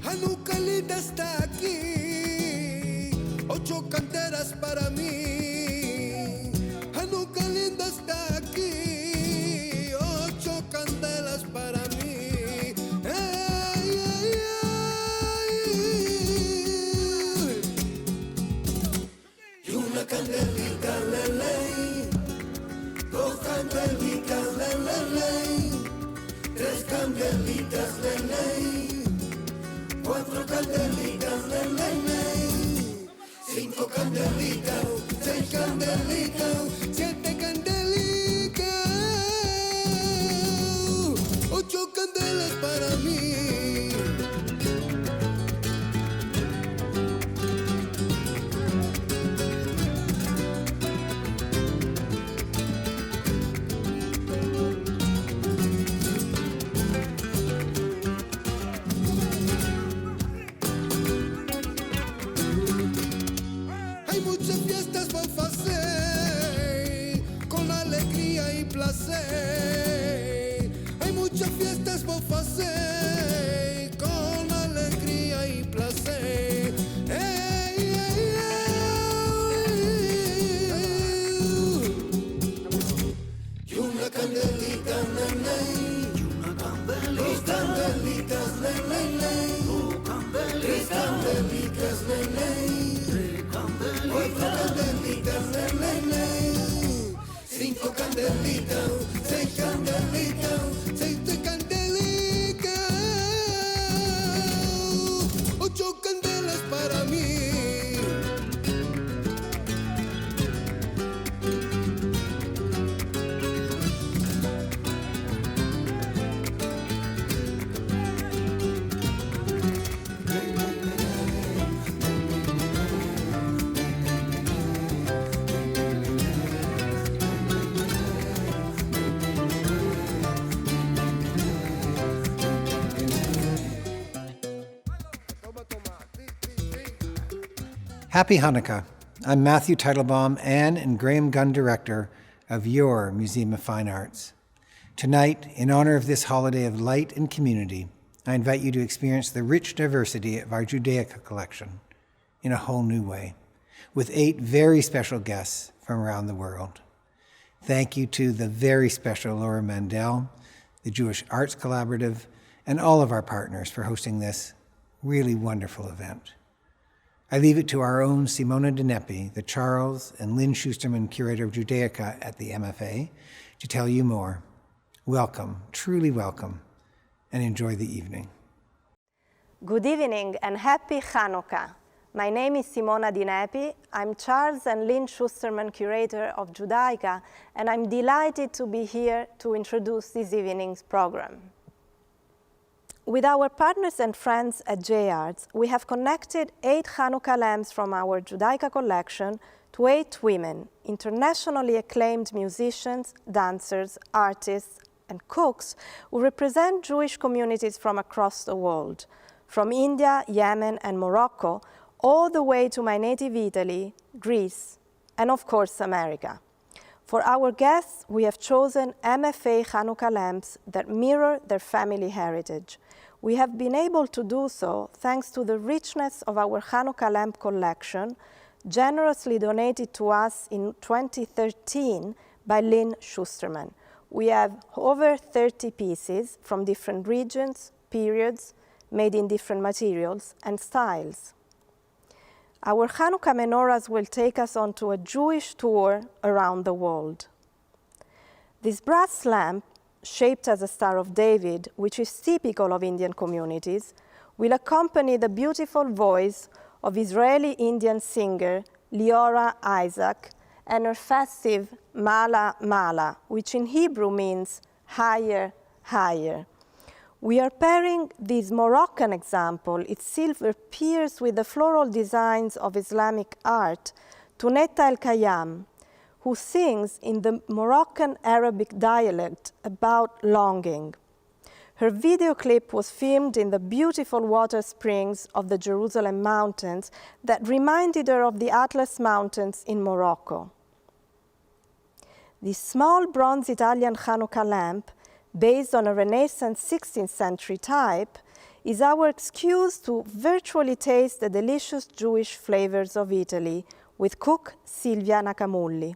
Hanukkah linda está aquí, 8 candelas para mí. Hanukkah linda está aquí, 8 candelas para mí. Ay, ay, ay. Y una candelita, lele, 2 candelitas, lele, 3 candelitas, lele, 4 candelitas, lele, 5 candelitas, 6 candelitas, 7 candelitas, 8 candelas para mí. Hay muchas fiestas por hacer, con alegría y placer. Hay muchas fiestas por hacer, con alegría y placer. Hey, hey, hey. Y una candelita, nene, 2 candelitas, nene, 3 candelitas, nene, 4 candelitas, lele, 5 candelitas, 6 candelitas, 7 candelitas, 8 candelas para mí. Happy Hanukkah. I'm Matthew Teitelbaum, Anne and Graham Gunn Director of your Museum of Fine Arts. Tonight, in honor of this holiday of light and community, I invite you to experience the rich diversity of our Judaica collection in a whole new way, with 8 very special guests from around the world. Thank you to the very special Laura Mandel, the Jewish Arts Collaborative, and all of our partners for hosting this really wonderful event. I leave it to our own Simona Di Nepi, the Charles and Lynn Shusterman Curator of Judaica at the MFA, to tell you more. Welcome, truly welcome, and enjoy the evening. Good evening and happy Hanukkah. My name is Simona Di Nepi. I'm Charles and Lynn Shusterman Curator of Judaica, and I'm delighted to be here to introduce this evening's program. With our partners and friends at J-Arts, we have connected 8 Hanukkah lamps from our Judaica collection to 8 women, internationally acclaimed musicians, dancers, artists, and cooks who represent Jewish communities from across the world, from India, Yemen, and Morocco, all the way to my native Italy, Greece, and of course, America. For our guests, we have chosen MFA Hanukkah lamps that mirror their family heritage. We have been able to do so thanks to the richness of our Hanukkah lamp collection, generously donated to us in 2013 by Lynn Shusterman. We have over 30 pieces from different regions, periods, made in different materials and styles. Our Hanukkah menorahs will take us onto a Jewish tour around the world. This brass lamp, shaped as a Star of David, which is typical of Indian communities, will accompany the beautiful voice of Israeli-Indian singer Leora Isaac and her festive Mala Mala, which in Hebrew means higher, higher. We are pairing this Moroccan example, its silver pierced with the floral designs of Islamic art, to Netta El Kayam, who sings in the Moroccan Arabic dialect about longing. Her video clip was filmed in the beautiful water springs of the Jerusalem mountains that reminded her of the Atlas Mountains in Morocco. This small bronze Italian Hanukkah lamp, based on a Renaissance 16th century type, is our excuse to virtually taste the delicious Jewish flavors of Italy with cook Silvia Nakamulli.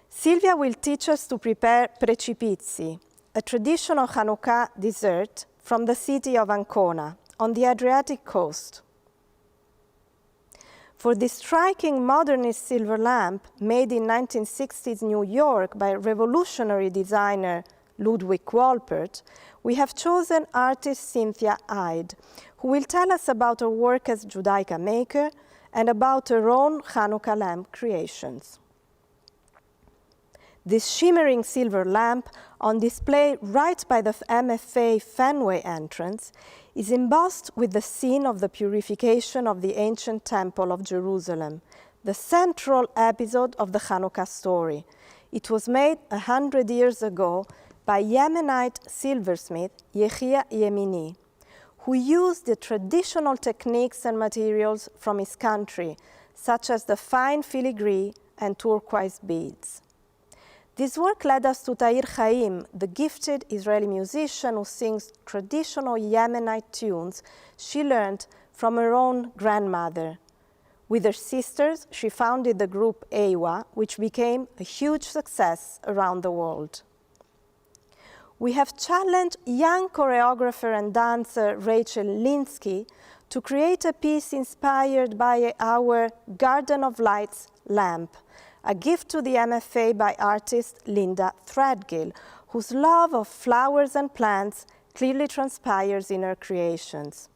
Silvia will teach us to prepare precipizzi, a traditional Hanukkah dessert from the city of Ancona on the Adriatic coast. For this striking modernist silver lamp made in 1960s New York by revolutionary designer Ludwig Wolpert, we have chosen artist Cynthia Ide, who will tell us about her work as Judaica maker and about her own Hanukkah lamp creations. This shimmering silver lamp, on display right by the MFA Fenway entrance, is embossed with the scene of the purification of the ancient Temple of Jerusalem, the central episode of the Hanukkah story. It was made 100 years ago by Yemenite silversmith Yehia Yemini, who used the traditional techniques and materials from his country, such as the fine filigree and turquoise beads. This work led us to Tahir Chaim, the gifted Israeli musician who sings traditional Yemenite tunes she learned from her own grandmother. With her sisters, she founded the group Ewa, which became a huge success around the world. We have challenged young choreographer and dancer Rachel Linsky to create a piece inspired by our Garden of Lights lamp, a gift to the MFA by artist Linda Threadgill, whose love of flowers and plants clearly transpires in her creations.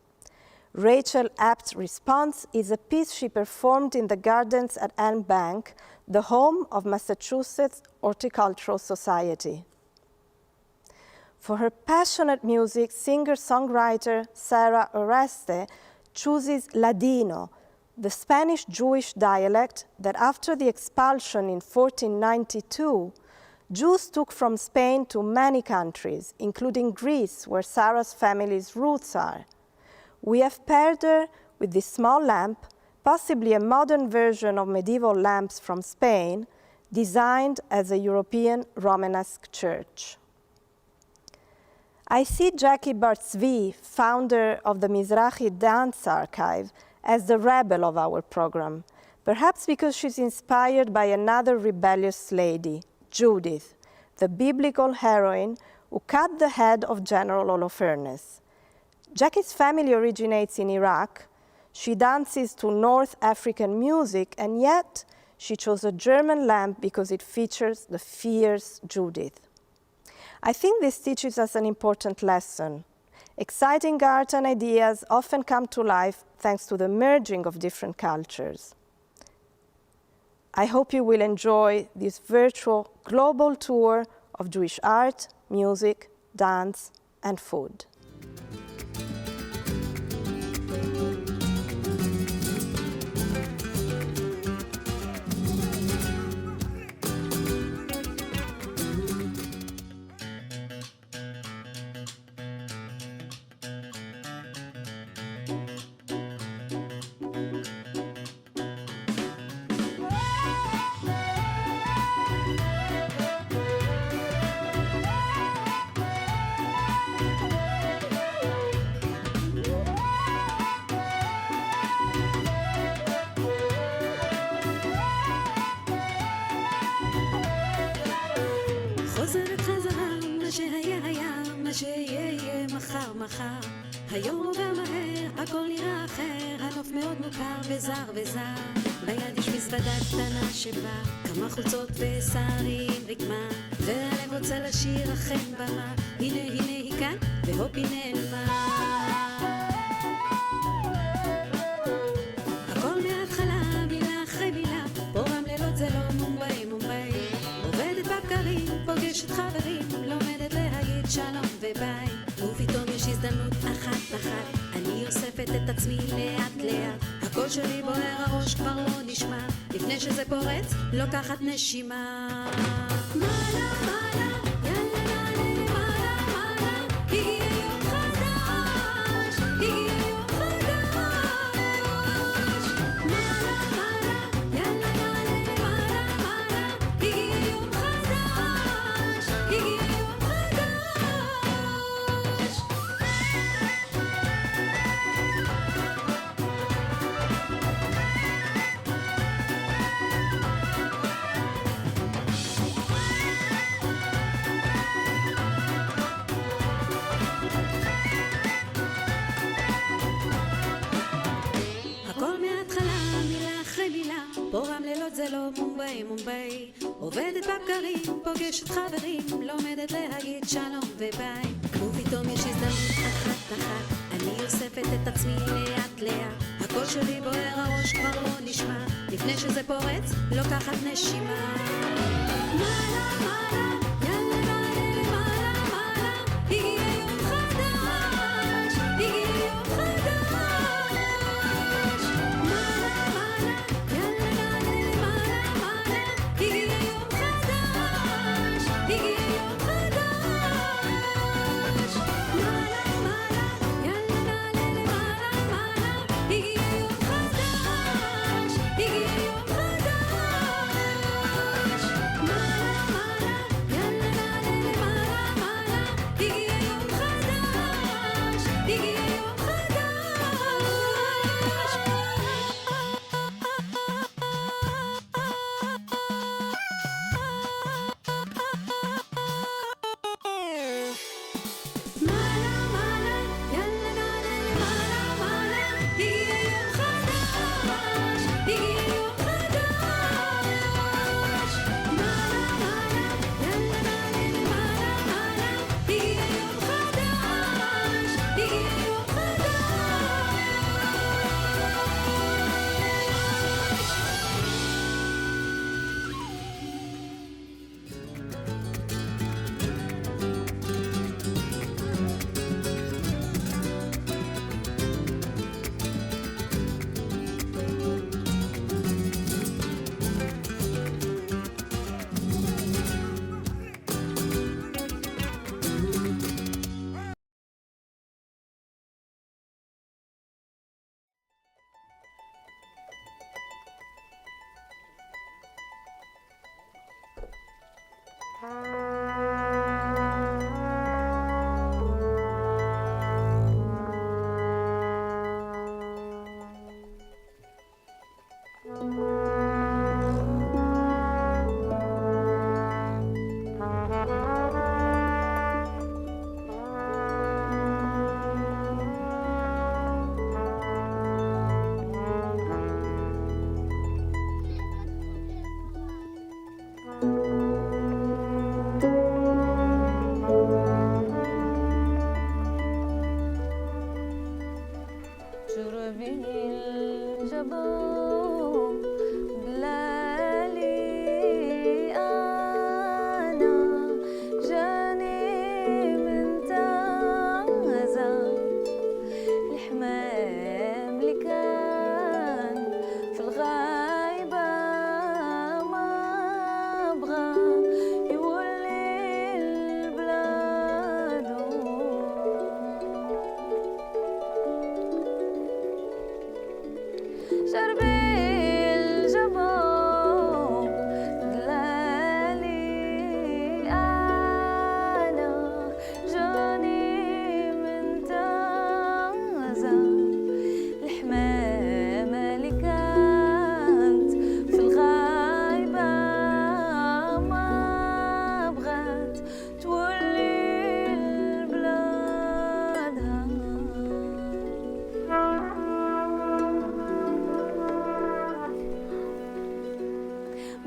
Rachel Apt's response is a piece she performed in the gardens at Elm Bank, the home of Massachusetts Horticultural Society. For her passionate music, singer-songwriter Sarah Oreste chooses Ladino, the Spanish Jewish dialect that after the expulsion in 1492, Jews took from Spain to many countries, including Greece, where Sarah's family's roots are. We have paired her with this small lamp, possibly a modern version of medieval lamps from Spain, designed as a European Romanesque church. I see Jackie Bar-Tzvi, founder of the Mizrahi Dance Archive, as the rebel of our program, perhaps because she's inspired by another rebellious lady, Judith, the biblical heroine who cut the head of General Holofernes. Jackie's family originates in Iraq. She dances to North African music, and yet she chose a German lamp because it features the fierce Judith. I think this teaches us an important lesson. Exciting art and ideas often come to life thanks to the merging of different cultures. I hope you will enjoy this virtual global tour of Jewish art, music, dance, and food. היום עובר מהר, הכל נראה אחר, הנוף מאוד מוכר וזר וזר. ביד יש מזוודה קטנה שבה כמה חולצות ושערים רקמה, והלב רוצה לשיר אכן במה, הנה הנה היא כאן והופ היא נעלמה. הכל מההתחלה, מילה אחרי מילה, פה רמלילות זה לא מומבאי מומבאי. עובדת בבקרים, פוגשת חברים, לומדת להגיד שלום וביי. ופתאום יש הזדמנות אחת אחת, אני אוספת את עצמי לאט לאט, הקול שלי בוער, הראש כבר לא נשמע, לפני שזה פורץ, לוקחת נשימה. מעלה מעלה, יאללה נעלה מעלה מעלה, הגיע יום חדש, הגיע יום חדש. מעלה מעלה, יאללה נעלה מעלה מעלה, הגיע יום חדש, הגיע יום חדש. לא מומביי מומביי עובדת בבקרים, פוגשת חברים, לומדת להגיד שלום וביי ופתאום יש הזדמנות אחת אני אוספת את עצמי לאט לאט הקול שלי בוער, הראש כבר לא נשמע לפני שזה פורץ, לוקחת נשימה מעלה מעלה יאללה נעלה למעלה מעלה הגיע יום חדש הגיע יום חדש מעלה מעלה יאללה נעלה למעלה מעלה הגיע יום חדש הגיע יום חדש מעלה מעלה יאללה נעלה למעלה מעלה הגיע יום חדש הגיע יום חדש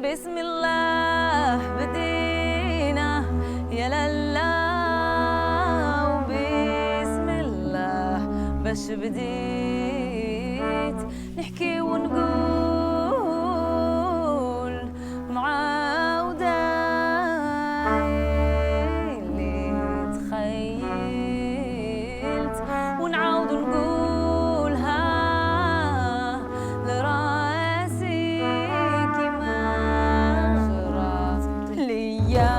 بسم الله بدينا يا لالا وبسم الله باش بديت نحكي ونقول معاودة اللي تخيلت ونعاود نقولها لراسي كيما جرات ليا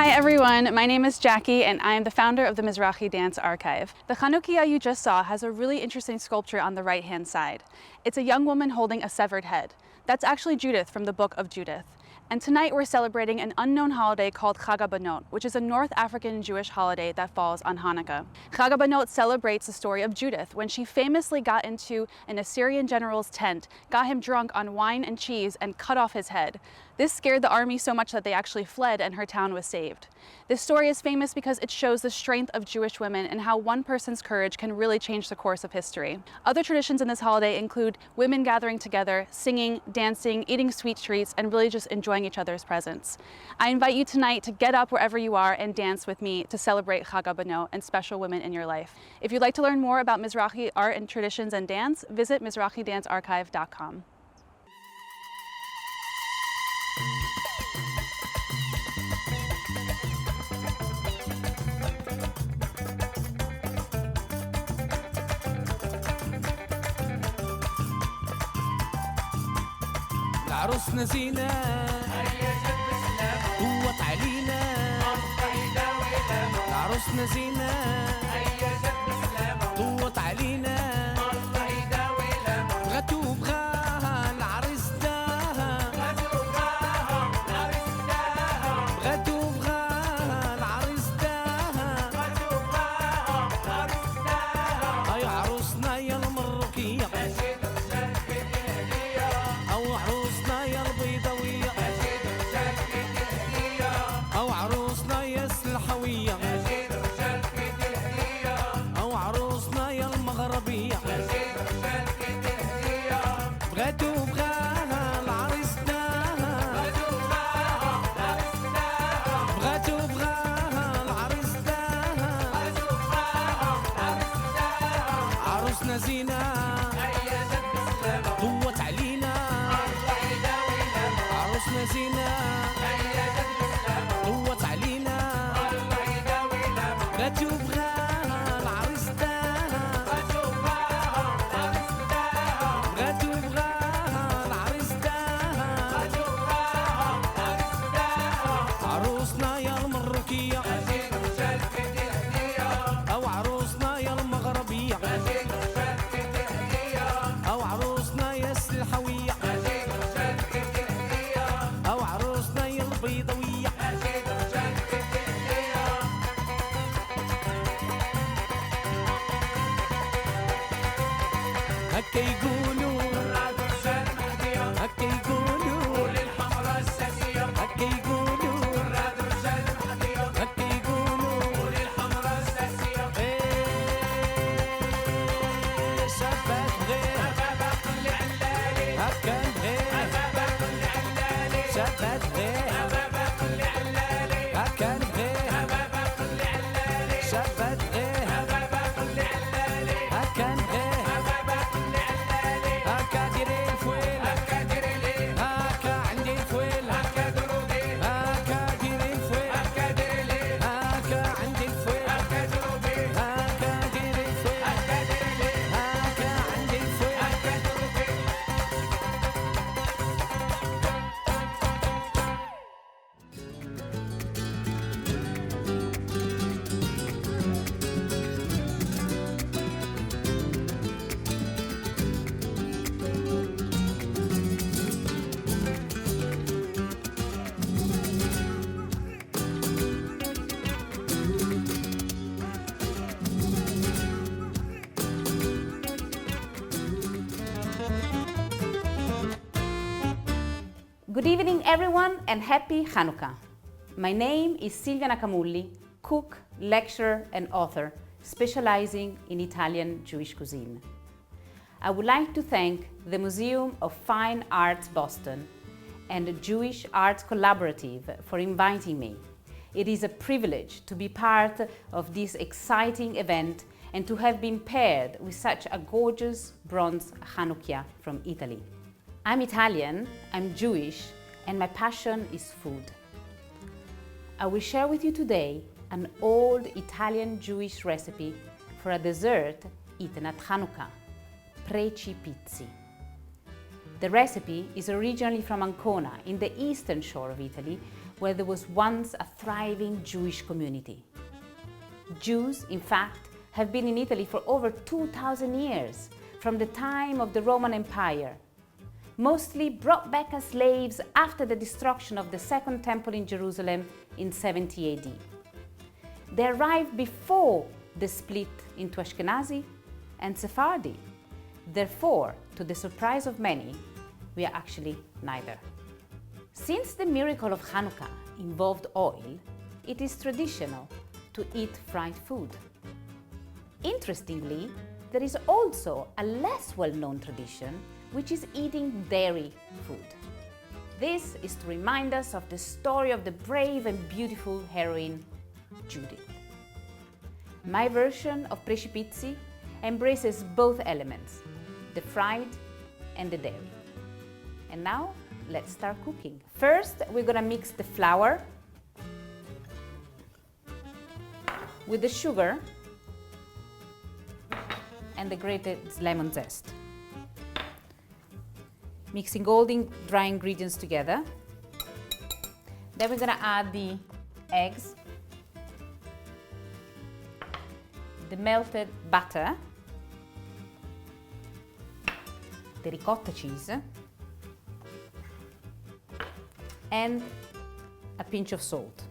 Hi everyone, my name is Jackie and I am the founder of the Mizrahi Dance Archive. The Hanukkah you just saw has a really interesting sculpture on the right-hand side. It's a young woman holding a severed head. That's actually Judith from the book of Judith. And tonight we're celebrating an unknown holiday called Chag HaBanot, which is a North African Jewish holiday that falls on Hanukkah. Chag HaBanot celebrates the story of Judith when she famously got into an Assyrian general's tent, got him drunk on wine and cheese, and cut off his head. This scared the army so much that they actually fled and her town was saved. This story is famous because it shows the strength of Jewish women and how one person's courage can really change the course of history. Other traditions in this holiday include women gathering together, singing, dancing, eating sweet treats, and really just enjoying each other's presence. I invite you tonight to get up wherever you are and dance with me to celebrate Chag HaBanot and special women in your life. If you'd like to learn more about Mizrahi art and traditions and dance, visit MizrahiDanceArchive.com. عروسنا زينة هيا جد بسلام قوت علينا عروسنا زينة هيا جد بسلام قوت علينا بغاتو بغاها العريس داها بغاتو بغاها العريس داها هاي عروسنا يا المروكية أو عروسنا يا البيضاوية أو عروسنا يا السلحوية أو عروسنا يا المغربية بغاتو بغاها العريس داها بغاتو بغاها العريس داها عروسنا زينة قوت علينا عروسنا زينة قوت علينا بغاتو بغاها العريس داها بغاتو بغاها العريس داها عروسنا يا المروكية أو عروسنا يا المغربية أو عروسنا يا السلحوية أو عروسنا يا البيضاوية هكا يقولوا هكا يقولوا هكا يقولوا هكا يقولوا إيه شباب غير هكا غير شباب غير هكا غير شباب غير هكا غير هكا ديري الفويل هكا عندي الفويل هكا ديري الفويل هكا عندي الفويل هكا ديري الفويل هكا عندي الفويل Good evening everyone and happy Hanukkah. My name is Silvia Nacamulli, cook, lecturer and author specializing in Italian Jewish cuisine. I would like to thank the Museum of Fine Arts Boston and the Jewish Arts Collaborative for inviting me. It is a privilege to be part of this exciting event and to have been paired with such a gorgeous bronze Hanukkah from Italy. I'm Italian, I'm Jewish, and my passion is food. I will share with you today an old Italian Jewish recipe for a dessert eaten at Hanukkah, preci pizzi. The recipe is originally from Ancona in the eastern shore of Italy, where there was once a thriving Jewish community. Jews, in fact, have been in Italy for over 2,000 years, from the time of the Roman Empire, mostly brought back as slaves after the destruction of the Second Temple in Jerusalem in 70 AD. They arrived before the split into Ashkenazi and Sephardi. Therefore, to the surprise of many, we are actually neither. Since the miracle of Hanukkah involved oil, it is traditional to eat fried food. Interestingly, there is also a less well-known tradition, which is eating dairy food. This is to remind us of the story of the brave and beautiful heroine, Judith. My version of Precipizzi embraces both elements, the fried and the dairy. And now, let's start cooking. First, we're gonna mix the flour with the sugar and the grated lemon zest. Mixing all the dry ingredients together. Then we're gonna add the eggs, the melted butter, the ricotta cheese, and a pinch of salt.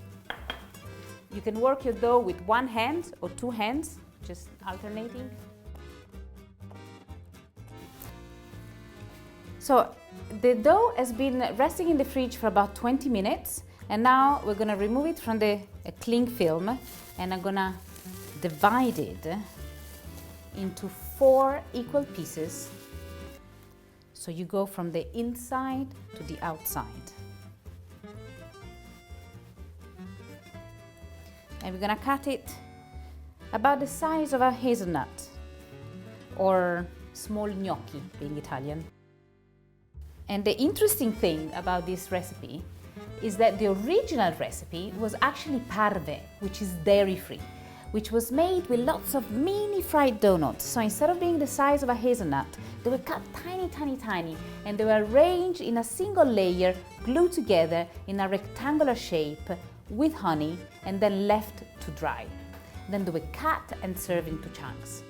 You can work your dough with one hand or two hands, just alternating. So the dough has been resting in the fridge for about 20 minutes, and now we're gonna remove it from the cling film, and I'm gonna divide it into 4 equal pieces. So you go from the inside to the outside. And we're gonna cut it about the size of a hazelnut, or small gnocchi, being Italian. And the interesting thing about this recipe is that the original recipe was actually parve, which is dairy-free, which was made with lots of mini fried donuts. So instead of being the size of a hazelnut, they were cut tiny, tiny, tiny, and they were arranged in a single layer, glued together in a rectangular shape with honey, and then left to dry. Then they were cut and served into chunks.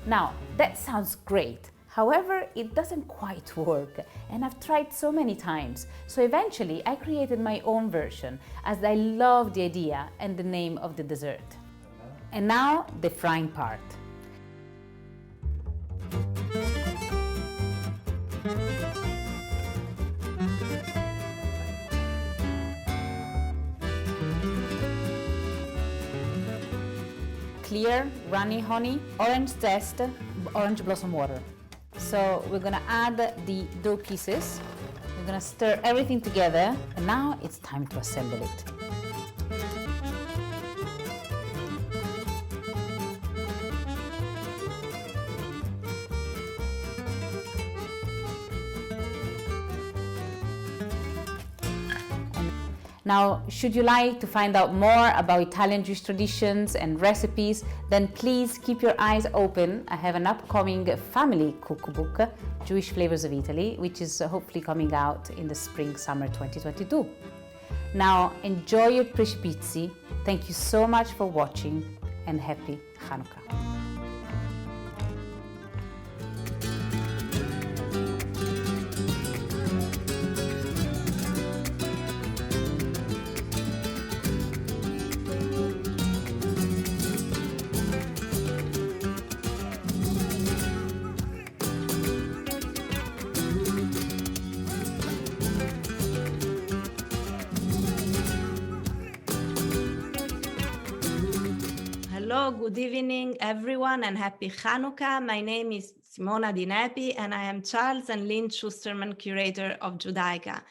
Now, that sounds great. However, it doesn't quite work, and I've tried so many times. So eventually, I created my own version, as I love the idea and the name of the dessert. And now, the frying part. Clear, runny honey, orange zest, orange blossom water. So we're gonna add the dough pieces. We're gonna stir everything together, and now it's time to assemble it. Now, should you like to find out more about Italian Jewish traditions and recipes, then please keep your eyes open. I have an upcoming family cookbook, Jewish Flavors of Italy, which is hopefully coming out in the spring-summer 2022. Now, enjoy your Precipizzi. Thank you so much for watching, and happy Hanukkah. Hello, good evening, everyone, and happy Hanukkah. My name is Simona Di Nepi, and I am Charles and Lynn Shusterman, Curator of Judaica.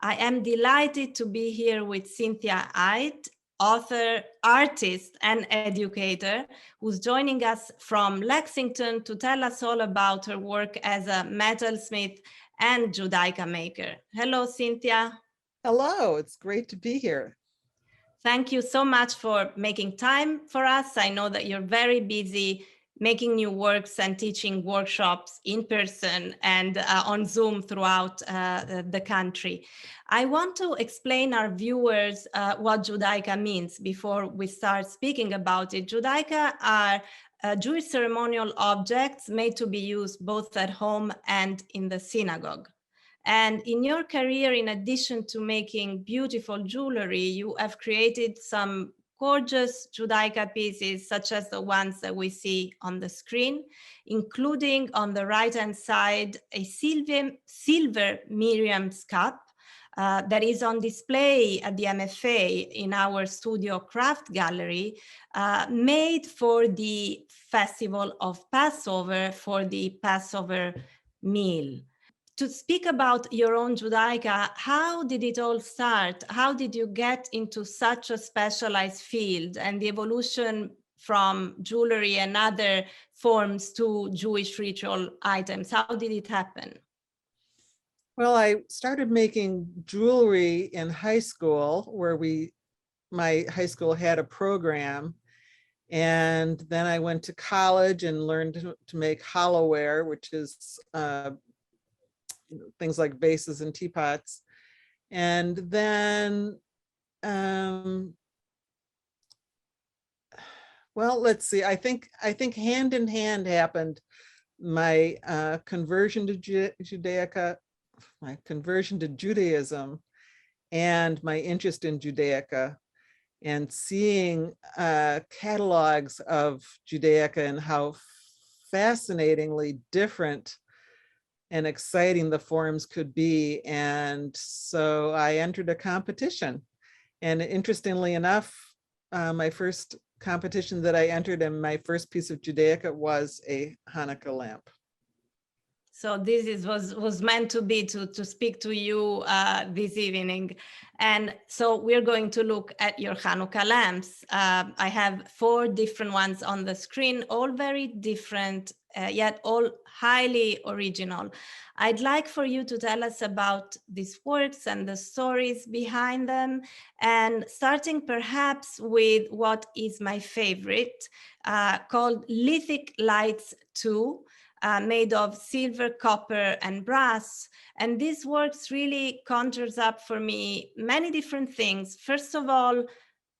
I am delighted to be here with Cynthia Ait, author, artist, and educator, who's joining us from Lexington to tell us all about her work as a metalsmith and Judaica maker. Hello, Cynthia. Hello, it's great to be here. Thank you so much for making time for us. I know that you're very busy making new works and teaching workshops in person and on Zoom throughout the country. I want to explain our viewers what Judaica means before we start speaking about it. Judaica are Jewish ceremonial objects made to be used both at home and in the synagogue. And in your career, in addition to making beautiful jewelry, you have created some gorgeous Judaica pieces, such as the ones that we see on the screen, including on the right-hand side, a silver Miriam's cup that is on display at the MFA in our studio craft gallery, made for the festival of Passover, for the Passover meal. To speak about your own Judaica, how did it all start? How did you get into such a specialized field and the evolution from jewelry and other forms to Jewish ritual items? How did it happen? Well, I started making jewelry in high school where my high school had a program. And then I went to college and learned to make hollowware, which is things like vases and teapots. And then, well, let's see, I think hand in hand happened my conversion to Judaica, my conversion to Judaism, and my interest in Judaica, and seeing catalogs of Judaica and how fascinatingly different and exciting the forms could be. And so I entered a competition. And interestingly enough, my first competition that I entered and my first piece of Judaica was a Hanukkah lamp. So this was meant to be to speak to you this evening. And so we're going to look at your Hanukkah lamps. I have 4 different ones on the screen, all very different, yet all highly original. I'd like for you to tell us about these works and the stories behind them, and starting perhaps with what is my favorite, called Lithic Lights 2. Made of silver, copper, and brass. And this works really conjures up for me many different things. First of all,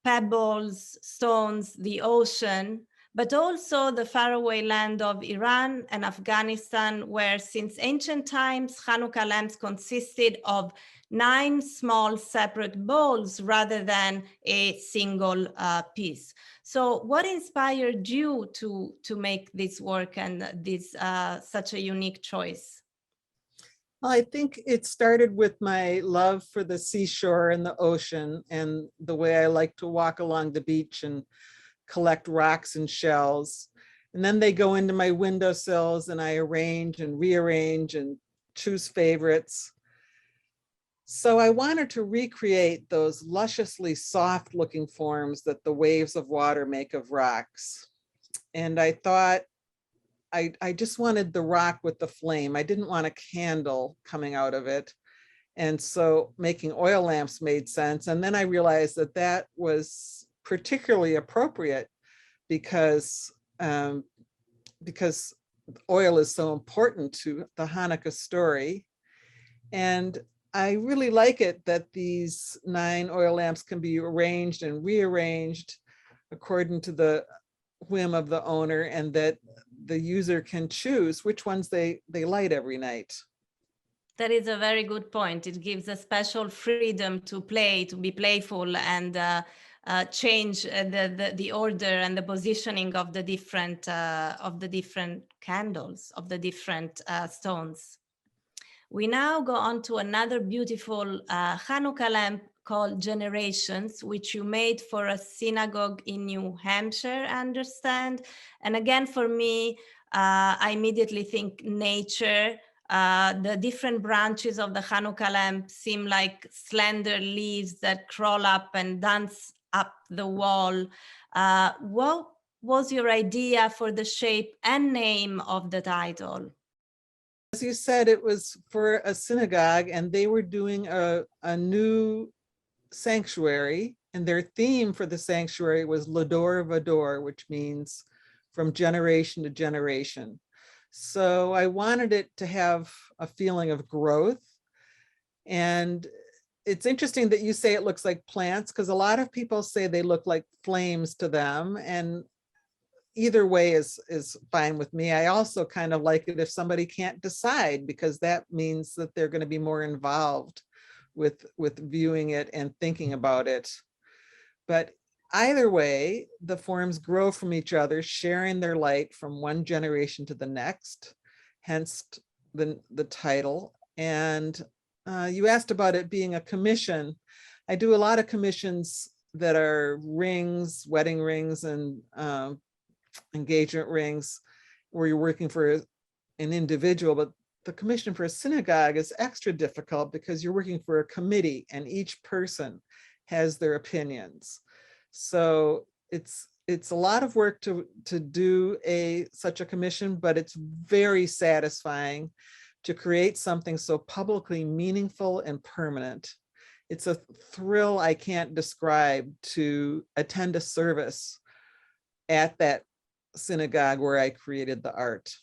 pebbles, stones, the ocean, but also the faraway land of Iran and Afghanistan, where since ancient times, Hanukkah lamps consisted of 9 small separate bowls rather than a single piece. So what inspired you to make this work and this such a unique choice? Well, I think it started with my love for the seashore and the ocean, and the way I like to walk along the beach and collect rocks and shells. And then they go into my windowsills and I arrange and rearrange and choose favorites. So I wanted to recreate those lusciously soft looking forms that the waves of water make of rocks. And I thought I just wanted the rock with the flame. I didn't want a candle coming out of it. And so making oil lamps made sense. And then I realized that that was particularly appropriate because oil is so important to the Hanukkah story. And I really like it that these 9 oil lamps can be arranged and rearranged according to the whim of the owner, and that the user can choose which ones they light every night. That is a very good point. It gives a special freedom to play, to be playful, and change the order and the positioning of the different candles, of the different stones. We now go on to another beautiful Hanukkah lamp called Generations, which you made for a synagogue in New Hampshire, I understand. And again, for me, I immediately think nature. The different branches of the Hanukkah lamp seem like slender leaves that crawl up and dance up the wall. What was your idea for the shape and name of the title? As you said, it was for a synagogue, and they were doing a new sanctuary, and their theme for the sanctuary was Lador Vador, which means from generation to generation. So I wanted it to have a feeling of growth. And it's interesting that you say it looks like plants, because a lot of people say they look like flames to them. And either way is fine with me. I also kind of like it if somebody can't decide, because that means that they're going to be more involved with viewing it and thinking about it. But either way, the forms grow from each other, sharing their light from one generation to the next, hence the title. And you asked about it being a commission. I do a lot of commissions that are rings, wedding rings, and engagement rings, where you're working for an individual, but the commission for a synagogue is extra difficult because you're working for a committee and each person has their opinions. So it's a lot of work to do such a commission, but it's very satisfying to create something so publicly meaningful and permanent. It's a thrill I can't describe to attend a service at that synagogue where I created the art.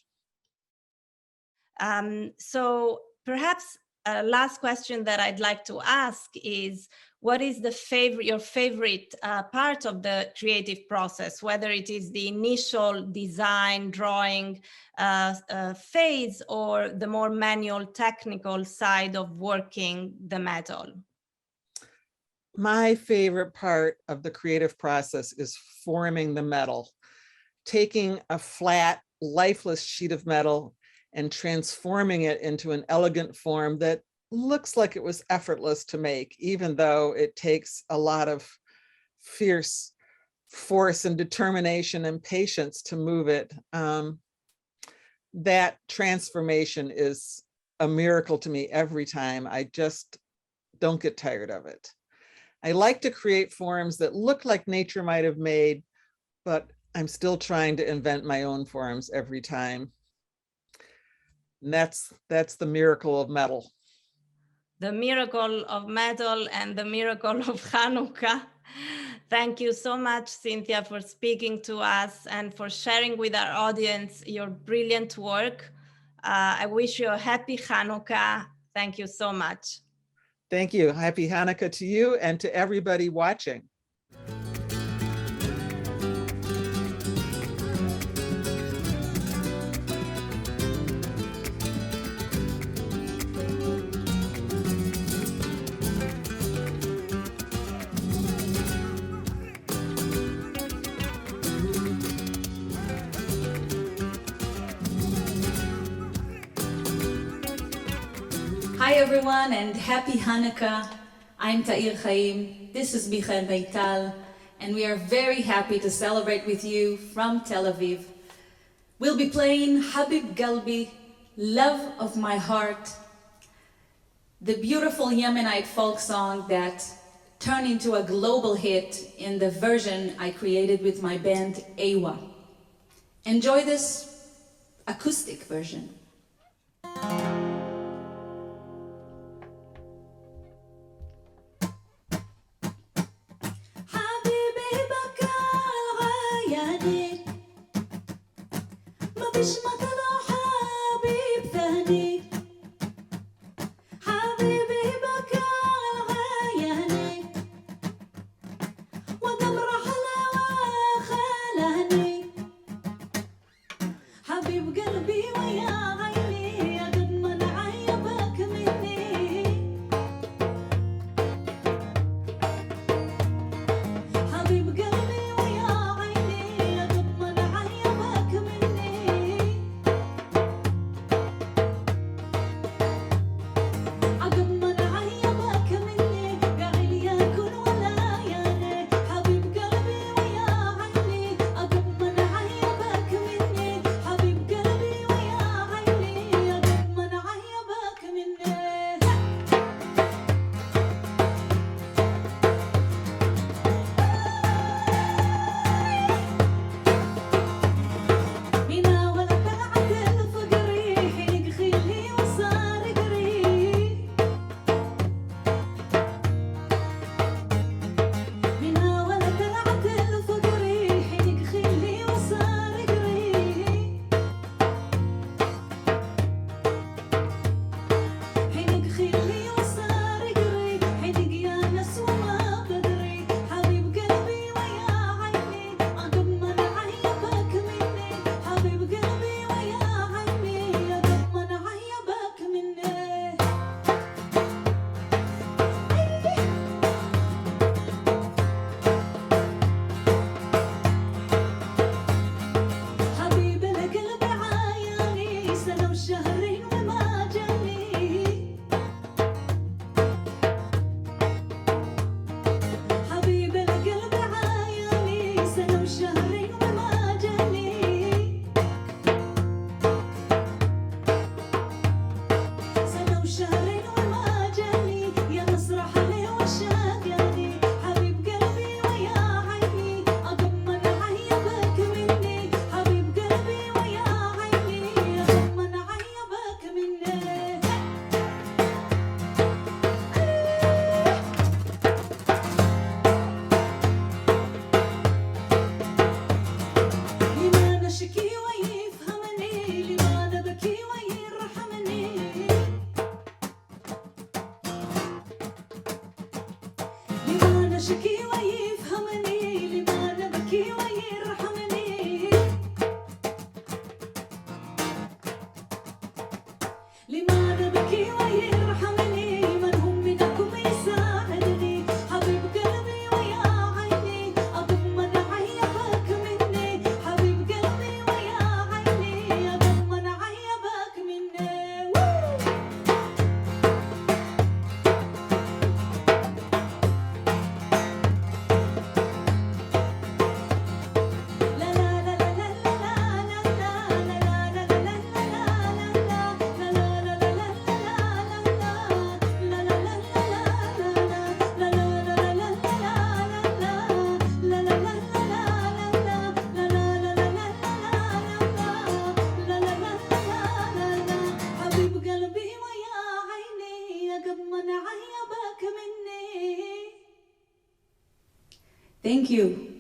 So perhaps a last question that I'd like to ask is, what is your favorite part of the creative process, whether it is the initial design, drawing phase, or the more manual technical side of working the metal? My favorite part of the creative process is forming the metal, taking a flat, lifeless sheet of metal and transforming it into an elegant form that looks like it was effortless to make, even though it takes a lot of fierce force and determination and patience to move it. That transformation is a miracle to me every time. I just don't get tired of it. I like to create forms that look like nature might have made, but I'm still trying to invent my own forms every time. And that's the miracle of metal. The miracle of metal and the miracle of Hanukkah. Thank you so much, Cynthia, for speaking to us and for sharing with our audience your brilliant work. I wish you a happy Hanukkah. Thank you so much. Thank you. Happy Hanukkah to you and to everybody watching. Hi everyone and happy Hanukkah. I'm Ta'ir Chaim, this is Michael Beital, and we are very happy to celebrate with you from Tel Aviv. We'll be playing Habib Galbi, Love of My Heart, the beautiful Yemenite folk song that turned into a global hit in the version I created with my band Ewa. Enjoy this acoustic version. مش مطلع حبيب ثاني حبيبي بكى الغياني ودمر حلا وخلاني حبيب قلبي ويا عيني قد ما نعيبك مني حبيب قلبي ويا عيني قد ما نعيبك مني Thank you.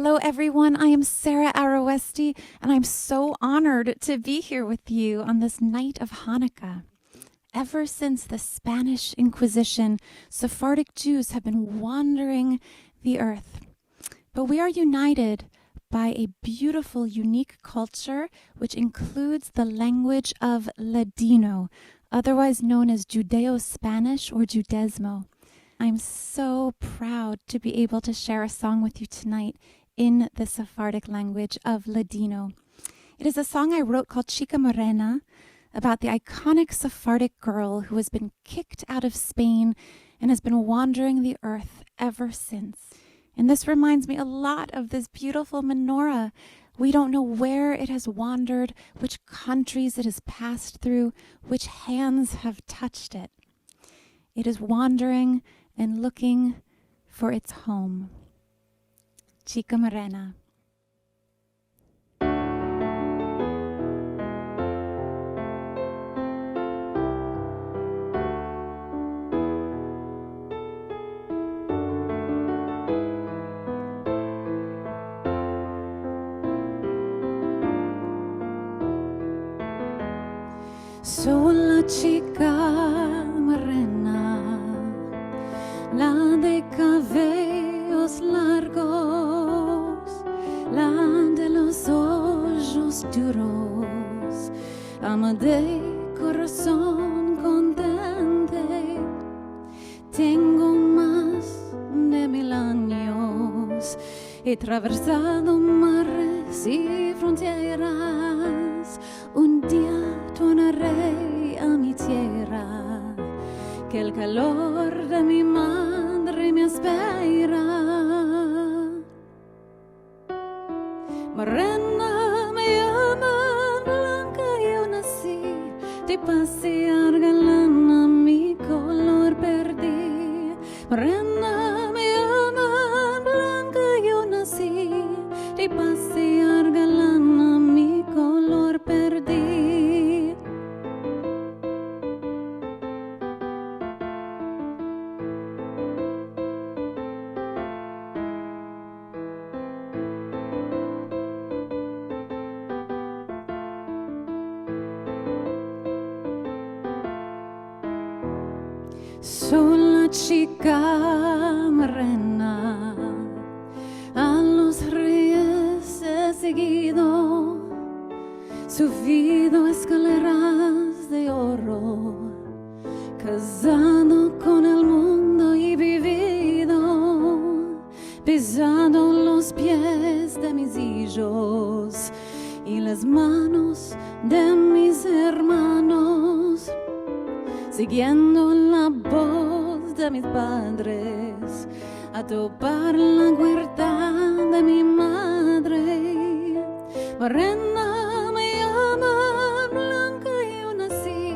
Hello, everyone. I am Sarah Arowesti, and I'm so honored to be here with you on this night of Hanukkah. Ever since the Spanish Inquisition, Sephardic Jews have been wandering the earth. But we are united by a beautiful, unique culture, which includes the language of Ladino, otherwise known as Judeo-Spanish or Judesmo. I'm so proud to be able to share a song with you tonight in the Sephardic language of Ladino. It is a song I wrote called Chica Morena, about the iconic Sephardic girl who has been kicked out of Spain and has been wandering the earth ever since. And this reminds me a lot of this beautiful menorah. We don't know where it has wandered, which countries it has passed through, which hands have touched it. It is wandering and looking for its home. Chica Morena. Sola chica morena, la de cabellos largos, la de los ojos duros, ama de corazón contente. Tengo más de 1000 años, he atravesado mares y fronteras. Un día tornaré a mi tierra, que el calor de mi madre me espera. Morena me llaman, blanca yo nací, de pasear galana mi color perdí. Morena me llaman, blanca yo nací, de pasear galana mi color perdí. Sola chica morena, a los reyes he seguido, subido escaleras de oro, casado con el mundo y vivido, pisado los pies de mis hijos y las manos de mis hermanos, siguiendo la voz de mis padres, a topar la huerta de mi madre. Morena me llaman, blanca yo nací,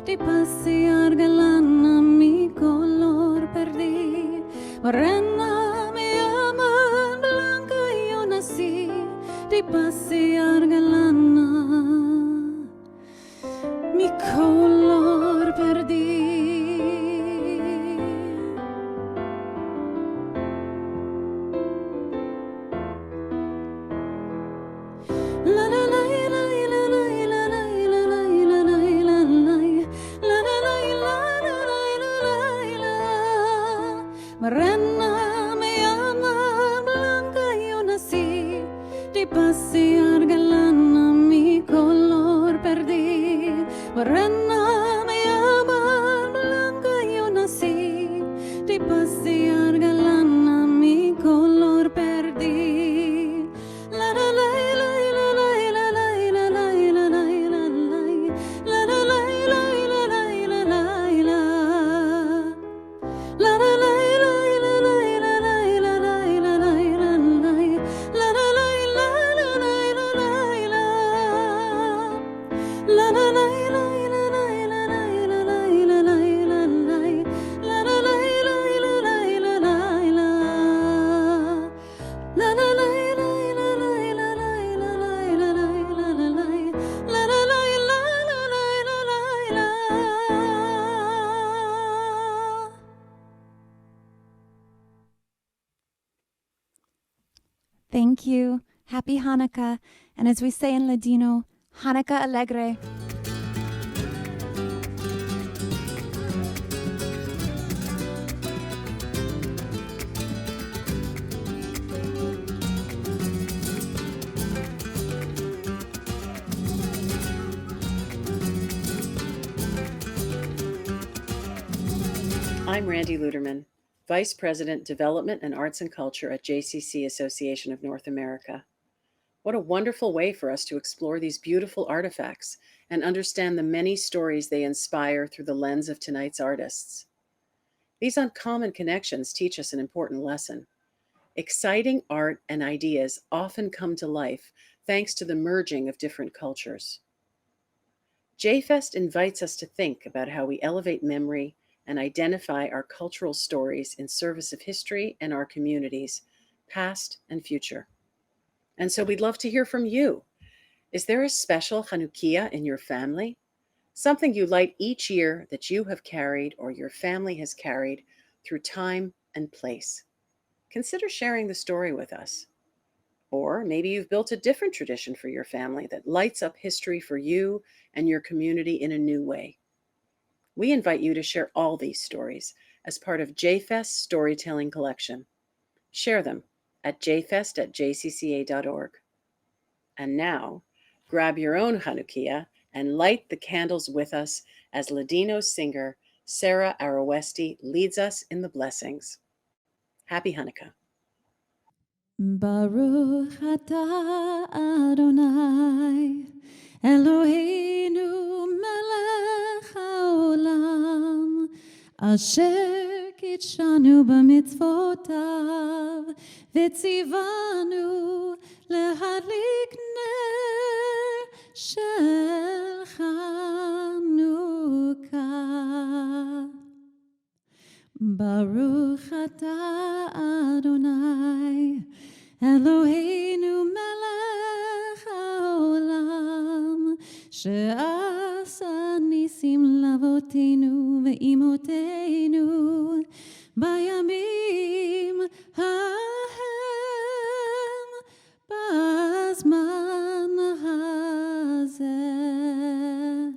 de pasear galana mi color perdí. Morena me llaman, blanca yo nací, de pasear galana mi color perdí. La la la la la la la la la la la la. Morena me llaman, blanca yo nací, de pasear galana mi color perdí. Morena me llaman, Thank you. Happy Hanukkah. And as we say in Ladino, Hanukkah Alegre. I'm Randy Luderman, Vice President, Development and Arts and Culture at JCC Association of North America. What a wonderful way for us to explore these beautiful artifacts and understand the many stories they inspire through the lens of tonight's artists. These uncommon connections teach us an important lesson. Exciting art and ideas often come to life thanks to the merging of different cultures. J-Fest invites us to think about how we elevate memory and identify our cultural stories in service of history and our communities, past and future. And so we'd love to hear from you. Is there a special Hanukkah in your family? Something you light each year that you have carried or your family has carried through time and place? Consider sharing the story with us. Or maybe you've built a different tradition for your family that lights up history for you and your community in a new way. We invite you to share all these stories as part of J-Fest's storytelling collection. Share them at jfest@jcca.org. And now, grab your own Hanukkah and light the candles with us as Ladino singer Sarah Arowesti leads us in the blessings. Happy Hanukkah. Baruch atah Adonai Eloheinu melech haolam asher kitshanu b'mitzvotav v'tzivanu lehadlik ner shel Hanukkah. Baruch atah Adonai Eloheinu melech haolam she'asa nisim lavotenu ve'imotenu bayamim hahem bazman hazeh.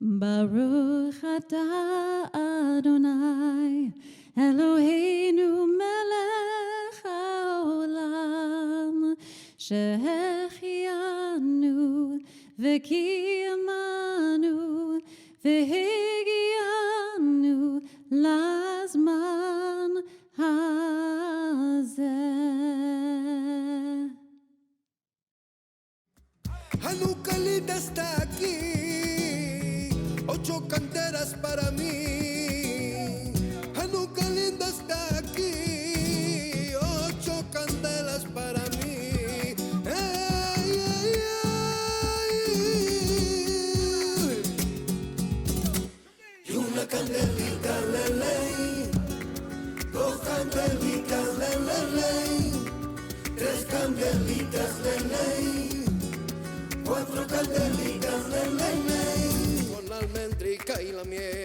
Baruch atah Adonai Eloheinu melech haolam shehechianu v'kiyamanu v'higianu lazman hazeh. Hanukkah linda está aquí, 8 candelas para mí. Hanukkah linda está aquí, 8 candelas para mí. Ay, ay, ay. Y una candelita, lele, 2 candelitas, lele, 3 candelitas, lele, 4 candelitas, lele, con la almendrica y la miel.